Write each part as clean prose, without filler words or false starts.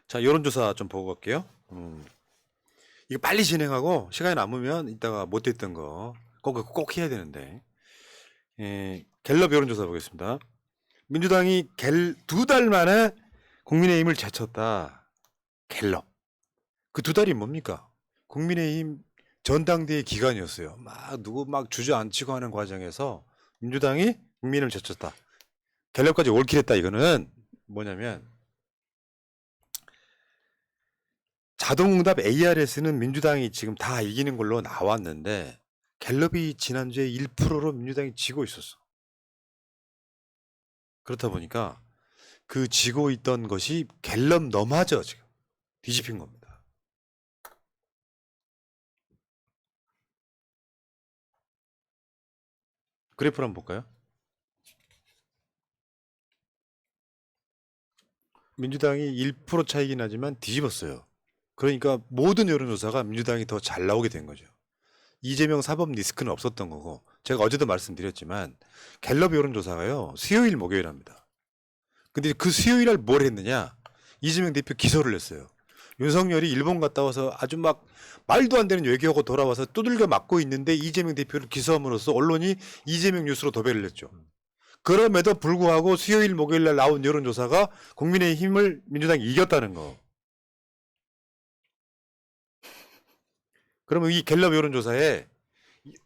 자, 여론조사 좀 보고 갈게요. 이거 빨리 진행하고 시간이 남으면 이따가 못했던 거 꼭 해야 되는데. 갤럽 여론조사 보겠습니다. 민주당이 2달 만에 국민의힘을 제쳤다. 갤럽. 그 2달이 뭡니까? 국민의힘 전당대회 기간이었어요. 누구 주저앉히고 하는 과정에서 민주당이 국민을 제쳤다. 갤럽까지 올킬했다. 이거는 뭐냐면 자동응답 ARS는 민주당이 지금 다 이기는 걸로 나왔는데 갤럽이 지난주에 1%로 민주당이 지고 있었어. 그렇다 보니까 그 지고 있던 것이 갤럽 너마저 지금 뒤집힌 겁니다. 그래프를 한번 볼까요? 민주당이 1% 차이긴 하지만 뒤집었어요. 그러니까 모든 여론조사가 민주당이 더 잘 나오게 된 거죠. 이재명 사법 리스크는 없었던 거고, 제가 어제도 말씀드렸지만 갤럽 여론조사가요 수요일 목요일 합니다. 근데 그 수요일 날 뭘 했느냐, 이재명 대표 기소를 했어요. 윤석열이 일본 갔다 와서 아주 말도 안 되는 얘기하고 돌아와서 두들겨 맞고 있는데 이재명 대표를 기소함으로써 언론이 이재명 뉴스로 도배를 했죠. 그럼에도 불구하고 수요일 목요일 날 나온 여론조사가 국민의힘을 민주당이 이겼다는 거. 그러면 이 갤럽 여론조사에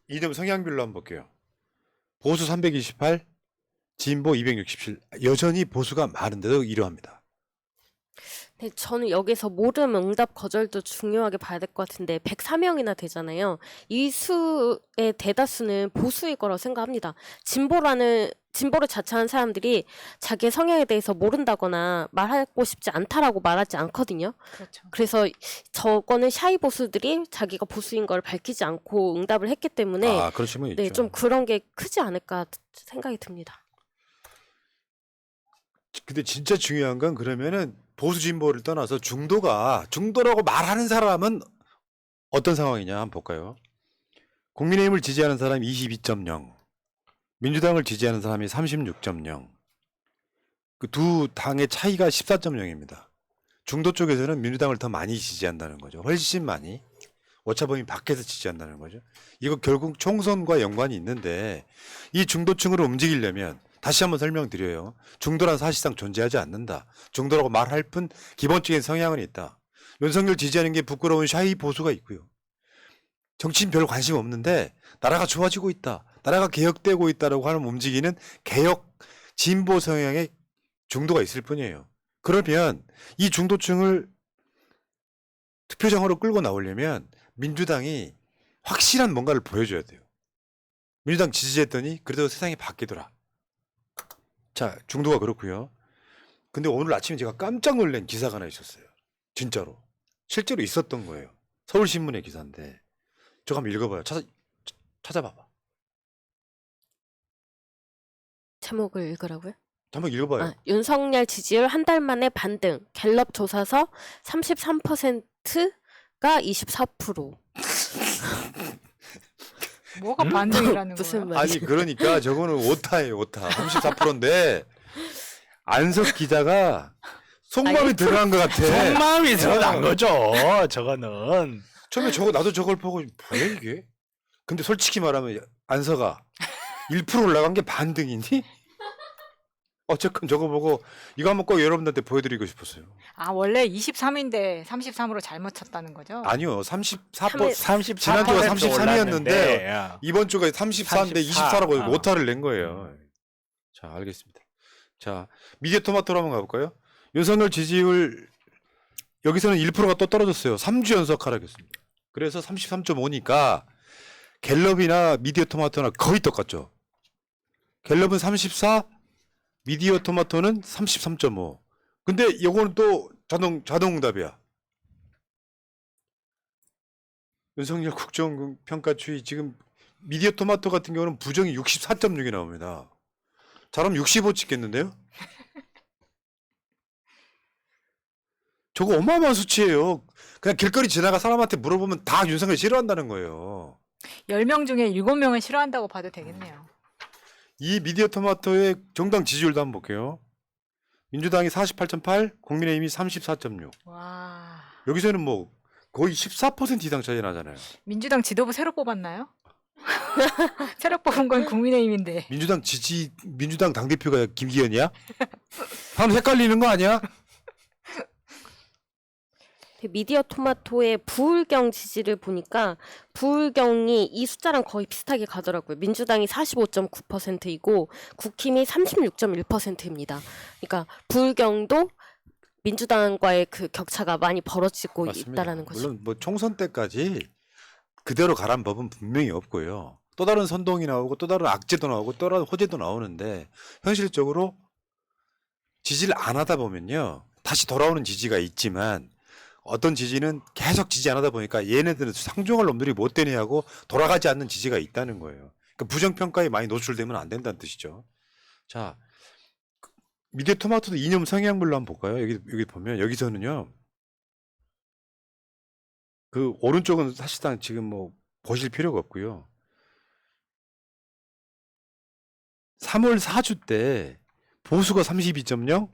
이점 성향별로 한번 볼게요. 보수 328, 진보 267. 여전히 보수가 많은데도 이러합니다. 네, 저는 여기서 모름 응답 거절도 중요하게 봐야 될 것 같은데 104명이나 되잖아요. 이 수의 대다수는 보수일 거라고 생각합니다. 진보를 자처한 사람들이 자기의 성향에 대해서 모른다거나 말하고 싶지 않다라고 말하지 않거든요. 그렇죠. 그래서 저거는 샤이 보수들이 자기가 보수인 걸 밝히지 않고 응답을 했기 때문에 그런 측면이 네, 있죠. 좀 그런 게 크지 않을까 생각이 듭니다. 근데 진짜 중요한 건 그러면은 보수 진보를 떠나서 중도라고 말하는 사람은 어떤 상황이냐 한번 볼까요? 국민의힘을 지지하는 사람이 22.0, 민주당을 지지하는 사람이 36.0. 그 두 당의 차이가 14.0입니다. 중도 쪽에서는 민주당을 더 많이 지지한다는 거죠. 훨씬 많이. 오차범위 밖에서 지지한다는 거죠. 이거 결국 총선과 연관이 있는데 이 중도층으로 움직이려면 다시 한번 설명드려요. 중도란 사실상 존재하지 않는다. 중도라고 말할 뿐 기본적인 성향은 있다. 윤석열 지지하는 게 부끄러운 샤이 보수가 있고요. 정치인 별 관심 없는데 나라가 좋아지고 있다. 나라가 개혁되고 있다라고 하는 움직이는 개혁 진보 성향의 중도가 있을 뿐이에요. 그러면 이 중도층을 투표장으로 끌고 나오려면 민주당이 확실한 뭔가를 보여줘야 돼요. 민주당 지지했더니 그래도 세상이 바뀌더라. 자, 중도가 그렇고요. 근데 오늘 아침에 제가 깜짝 놀란 기사가 하나 있었어요. 진짜로. 실제로 있었던 거예요. 서울신문의 기사인데. 저거 한번 읽어봐요. 찾아봐봐. 제목을 읽으라고요? 한번 읽어봐요. 윤석열 지지율 한 달 만에 반등. 갤럽 조사서 33%가 24%. 뭐가 반등이라는 무슨 거예요? 말이에요? 아니 그러니까 저거는 오타예요. 오타. 34%인데 안석 기자가 속마음이 들어간 것 같아. 속마음이 드러난 거죠. 저거는. 처음에 나도 저걸 보고 뭐야 이게? 근데 솔직히 말하면 안서가 1% 올라간 게 반등이니? 어쨌건 저거 보고 이거 한번 꼭 여러분들한테 보여드리고 싶었어요. 원래 23인데 33으로 잘못 쳤다는 거죠? 아니요, 34%. 34% 지난주가 33이었는데 올랐는데, 이번 주가 34인데 24라고 아. 오타를 낸 거예요. 자, 알겠습니다. 자, 미디어토마토로 한번 가볼까요? 윤석열 지지율 여기서는 1%가 또 떨어졌어요. 3주 연속 하락했습니다. 그래서 33.5니까 갤럽이나 미디어토마토나 거의 똑같죠. 갤럽은 34, 미디어토마토는 33.5. 근데 이거는 또 자동응답이야. 윤석열 국정평가추이 지금 미디어토마토 같은 경우는 부정이 64.6이 나옵니다. 잘하면 65 찍겠는데요? 저거 어마어마한 수치예요. 그냥 길거리 지나가 사람한테 물어보면 다 윤석열 싫어한다는 거예요. 10명 중에 7명은 싫어한다고 봐도 되겠네요. 이 미디어토마토의 정당 지지율도 한번 볼게요. 민주당이 48.8, 국민의힘이 34.6. 와. 여기서는 뭐 거의 14% 이상 차이 나잖아요. 민주당 지도부 새로 뽑았나요? 새로 뽑은 건 국민의힘인데. 민주당 당대표가 김기현이야? 사람 헷갈리는 거 아니야? 미디어 토마토의 부울경 지지를 보니까 부울경이 이 숫자랑 거의 비슷하게 가더라고요. 민주당이 45.9%이고 국힘이 36.1%입니다. 그러니까 부울경도 민주당과의 그 격차가 많이 벌어지고 있다라는 거죠. 물론 뭐 총선 때까지 그대로 가란 법은 분명히 없고요. 또 다른 선동이 나오고 또 다른 악재도 나오고 또 다른 호재도 나오는데 현실적으로 지지를 안 하다 보면요. 다시 돌아오는 지지가 있지만 어떤 지지는 계속 지지 안 하다 보니까 얘네들은 상종할 놈들이 못 되네 하고 돌아가지 않는 지지가 있다는 거예요. 그러니까 부정평가에 많이 노출되면 안 된다는 뜻이죠. 자, 미디어 토마토도 이념 성향별로 한번 볼까요? 여기 보면 여기서는요. 그 오른쪽은 사실상 지금 뭐 보실 필요가 없고요. 3월 4주 때 보수가 32.0,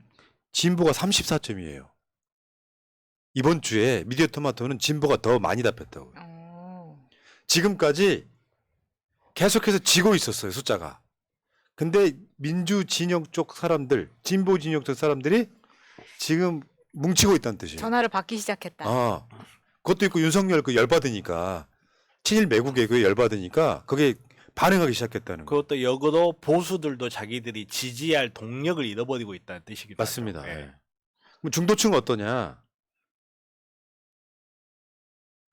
진보가 34점이에요. 이번 주에 미디어 토마토는 진보가 더 많이 답했다고요. 지금까지 계속해서 지고 있었어요, 숫자가. 근데 민주 진영 쪽 사람들, 진보 진영 쪽 사람들이 지금 뭉치고 있다는 뜻이에요. 전화를 받기 시작했다. 그것도 있고 윤석열 그 열받으니까 친일 매국에 그 열받으니까 그게 반응하기 시작했다는 거예요. 그것도 역으로 보수들도 자기들이 지지할 동력을 잃어버리고 있다는 뜻이기도 맞습니다. 하죠. 예. 예. 그럼 중도층은 어떠냐?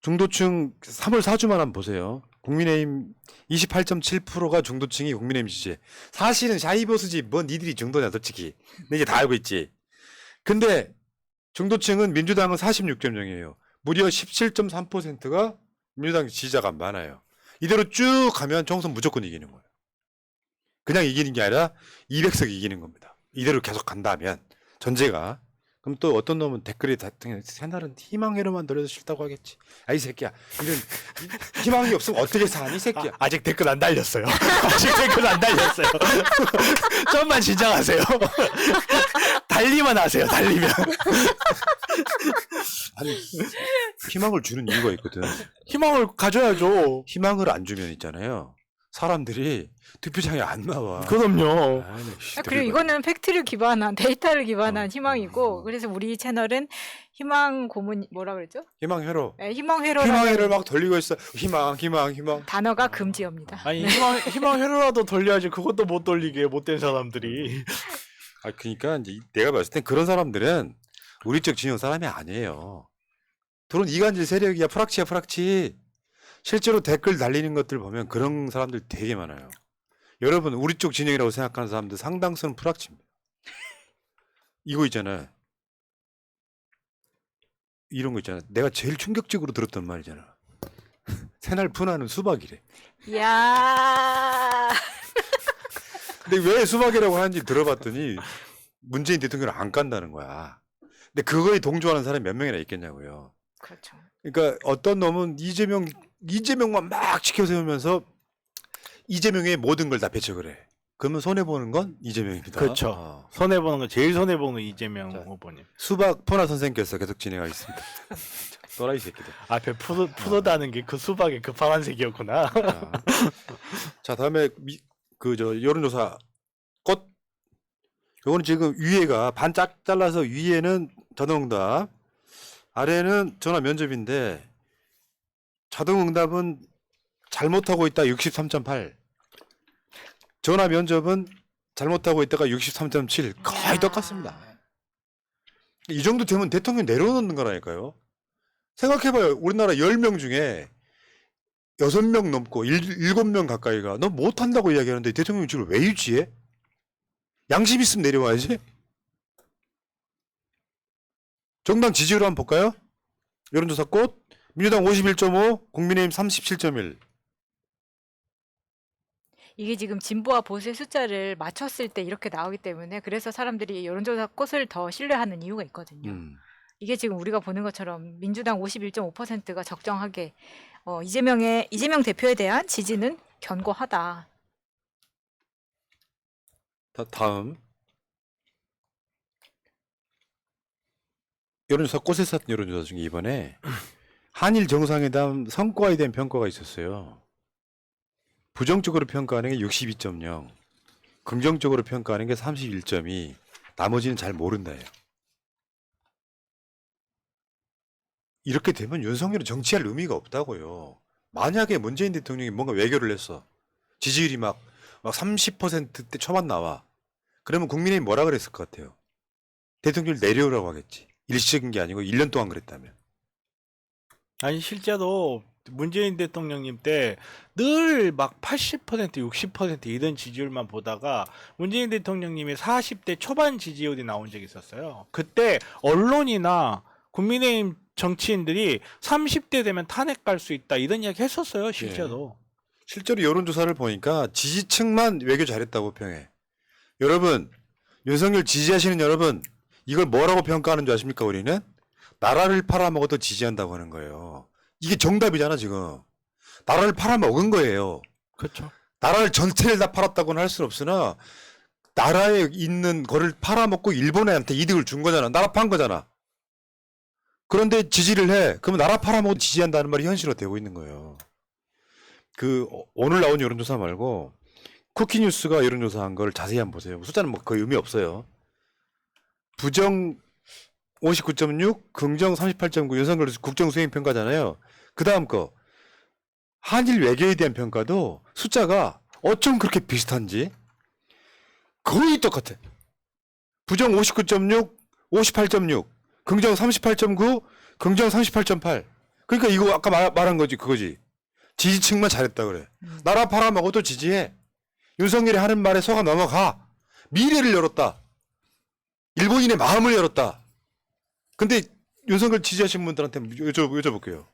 중도층 3월 4주만 한번 보세요. 국민의힘 28.7%가 중도층이 국민의힘 지지해. 사실은 샤이보스지 뭐 니들이 중도냐 솔직히. 근데 이제 다 알고 있지. 근데 중도층은 민주당은 46.0이에요. 무려 17.3%가 민주당 지지자가 많아요. 이대로 쭉 가면 총선 무조건 이기는 거예요. 그냥 이기는 게 아니라 200석 이기는 겁니다. 이대로 계속 간다면 전제가. 그럼 또 어떤 놈은 댓글에 새날은 희망회로만 노려도 싫다고 하겠지. 아이 새끼야. 이런 희망이 없으면 어떻게 사니 이 새끼야. 아직 댓글 안 달렸어요. 아직 댓글 안 달렸어요. 좀만 진정하세요. 달리만 하세요. 달리면. 아니 희망을 주는 이유가 있거든. 희망을 가져야죠. 희망을 안 주면 있잖아요. 사람들이 투표장에 안 나와. 그럼요. 아이, 씨, 그리고 이거는 팩트를 기반한 데이터를 기반한 희망이고 그래서 우리 채널은 희망 고문 뭐라 그랬죠? 희망회로. 네, 희망회로 희망회를 막 돌리고 있어. 희망. 단어가 금지어입니다. 아니 희망 회로라도 돌려야지. 그것도 못 돌리게 못된 사람들이. 아 그러니까 이제 내가 봤을 땐 그런 사람들은 우리 쪽 진영 사람이 아니에요. 둘은 이간질 세력이야. 프락치. 실제로 댓글 달리는 것들 보면 그런 사람들 되게 많아요. 여러분 우리 쪽 진영이라고 생각하는 사람들 상당수는 프락치입니다. 이거 있잖아. 이런 거 있잖아. 내가 제일 충격적으로 들었던 말이잖아. 새날 분하는 수박이래. 이야. 근데 왜 수박이라고 하는지 들어봤더니 문재인 대통령을 안 깐다는 거야. 근데 그거에 동조하는 사람이 몇 명이나 있겠냐고요. 그렇죠. 그러니까 어떤 놈은 이재명만 막 지켜세우면서 이재명의 모든 걸 다 배척을 해. 그러면 손해보는 건 이재명입니다. 그렇죠. 손해보는 거 제일 손해보는 이재명 자. 후보님. 수박 포나 선생님께서 계속 진행하겠습니다. 또라이 새끼들. 앞에 푸르다는 게 그 수박의 그 파란색이었구나. 자 다음에 여론조사 꽃. 요거는 지금 위에가 반짝 잘라서 위에는 자동응답, 아래는 전화 면접인데 자동응답은 잘못하고 있다 63.8. 전화 면접은 잘못하고 있다가 63.7. 거의 똑같습니다. 이 정도 되면 대통령 내려놓는 거라니까요. 생각해봐요. 우리나라 10명 중에 6명 넘고 7명 가까이가 너 못한다고 이야기하는데 대통령 지금 왜 유지해? 양심 있으면 내려와야지. 정당 지지율 한번 볼까요? 여론조사 꽃. 민주당 51.5, 국민의힘 37.1. 이게 지금 진보와 보수의 숫자를 맞췄을 때 이렇게 나오기 때문에 그래서 사람들이 여론조사 꽃을 더 신뢰하는 이유가 있거든요. 이게 지금 우리가 보는 것처럼 민주당 51.5%가 적정하게 이재명 대표에 대한 지지는 견고하다. 다음. 여론조사 꽃에 샀던 여론조사 중에 이번에 한일 정상회담 성과에 대한 평가가 있었어요. 부정적으로 평가하는 게 62.0, 긍정적으로 평가하는 게 31.2, 나머지는 잘 모른다예요. 이렇게 되면 윤석열은 정치할 의미가 없다고요. 만약에 문재인 대통령이 뭔가 외교를 했어. 지지율이 막 30%대 초반 나와. 그러면 국민의힘 뭐라 그랬을 것 같아요? 대통령을 내려오라고 하겠지. 일시적인 게 아니고 1년 동안 그랬다면. 아니 실제로 문재인 대통령님 때 늘 막 80%, 60% 이런 지지율만 보다가 문재인 대통령님이 40대 초반 지지율이 나온 적이 있었어요. 그때 언론이나 국민의힘 정치인들이 30대 되면 탄핵 갈 수 있다 이런 이야기 했었어요, 실제로. 실제로 여론조사를 보니까 지지층만 외교 잘했다고 평해. 여러분, 윤석열 지지하시는 여러분, 이걸 뭐라고 평가하는 줄 아십니까, 우리는? 나라를 팔아먹어도 지지한다고 하는 거예요. 이게 정답이잖아, 지금. 나라를 팔아먹은 거예요. 그렇죠. 나라를 전체를 다 팔았다고는 할 수는 없으나, 나라에 있는 거를 팔아먹고 일본한테 이득을 준 거잖아. 나라 판 거잖아. 그런데 지지를 해. 그러면 나라 팔아먹어도 지지한다는 말이 현실화되고 있는 거예요. 오늘 나온 여론조사 말고, 쿠키뉴스가 여론조사한 걸 자세히 한번 보세요. 숫자는 뭐 거의 의미 없어요. 부정 59.6, 긍정 38.9, 윤석열 국정 수행 평가잖아요. 그 다음 거 한일 외교에 대한 평가도 숫자가 어쩜 그렇게 비슷한지 거의 똑같아. 부정 59.6, 58.6, 긍정 38.9, 긍정 38.8. 그러니까 이거 아까 말한 거지, 그거지. 지지층만 잘했다 그래. 나라 팔아먹어도 지지해. 윤석열이 하는 말에 속아 넘어가. 미래를 열었다. 일본인의 마음을 열었다. 근데 윤석열 지지하신 분들한테 여쭤볼게요.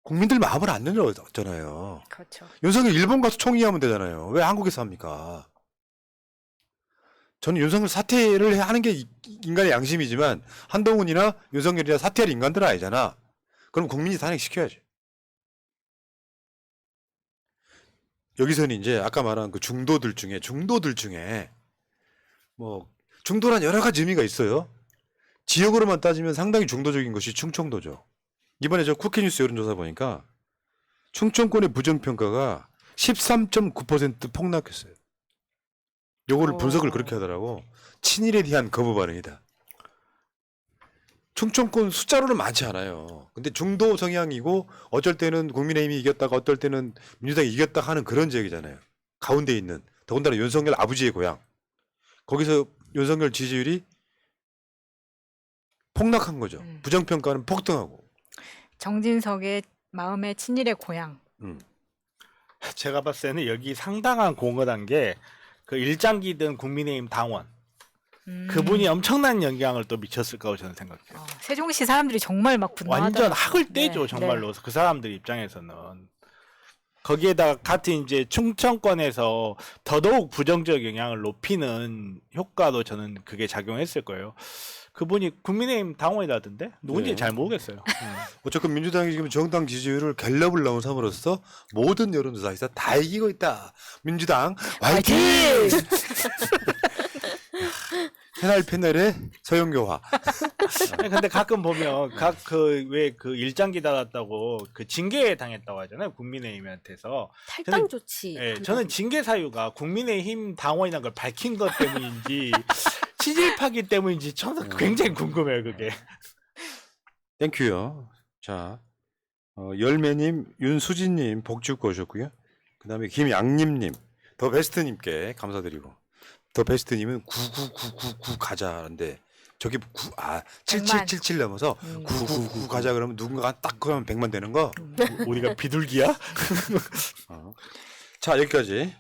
국민들 마음을 안 열었잖아요. 그렇죠. 윤석열 일본 가서 총리하면 되잖아요. 왜 한국에서 합니까? 저는 윤석열 사퇴를 하는 게 인간의 양심이지만 한동훈이나 윤석열이나 사퇴할 인간들은 아니잖아. 그럼 국민이 탄핵시켜야지. 여기서는 이제 아까 말한 그 중도들 중에 뭐 중도란 여러 가지 의미가 있어요. 지역으로만 따지면 상당히 중도적인 것이 충청도죠. 이번에 저 쿠키뉴스 여론조사 보니까 충청권의 부정평가가 13.9% 폭락했어요. 요거를 분석을 그렇게 하더라고. 친일에 대한 거부 반응이다. 충청권 숫자로는 많지 않아요. 근데 중도 성향이고 어쩔 때는 국민의힘이 이겼다가 어떨 때는 민주당이 이겼다 하는 그런 지역이잖아요. 가운데 있는 더군다나 윤석열 아버지의 고향. 거기서 윤석열 지지율이 폭락한 거죠. 부정평가는 폭등하고. 정진석의 마음의 친일의 고향. 제가 봤을 때는 여기 상당한 공헌한 게 그 일장기든 국민의힘 당원 그분이 엄청난 영향을 또 미쳤을 거라고 저는 생각해요. 세종시 사람들이 정말 막 분노하더라고요. 완전 학을 떼죠, 네, 정말로. 그 사람들 입장에서는. 거기에다가 같은 이제 충청권에서 더더욱 부정적 영향을 높이는 효과도 저는 그게 작용했을 거예요. 그분이 국민의힘 당원이라던데 누군지 네. 잘 모르겠어요. 어쨌든 민주당이 지금 정당 지지율을 갤럽을 나온삼으로써 모든 여론조사에서 다 이기고 있다. 민주당 화이팅! 패널의 서영교화. 아니, 근데 가끔 보면 왜 그 일장기 달았다고 그 징계 당했다고 하잖아요, 국민의힘한테서. 탈당 조치. 저는 징계 사유가 국민의힘 당원이라는 걸 밝힌 것 때문인지 친일파기 때문인지 저는 굉장히 궁금해요, 그게. 땡큐요. 자, 열매님, 윤수진님 복주고 오셨고요. 그 다음에 김양님님, 더 베스트님께 감사드리고. 더 베스트님은 99999 가자는데 저게 7777 넘어서 999 가자 그러면 누군가가 딱 그러면 100만 되는 거. 우리가 비둘기야? 자, 여기까지.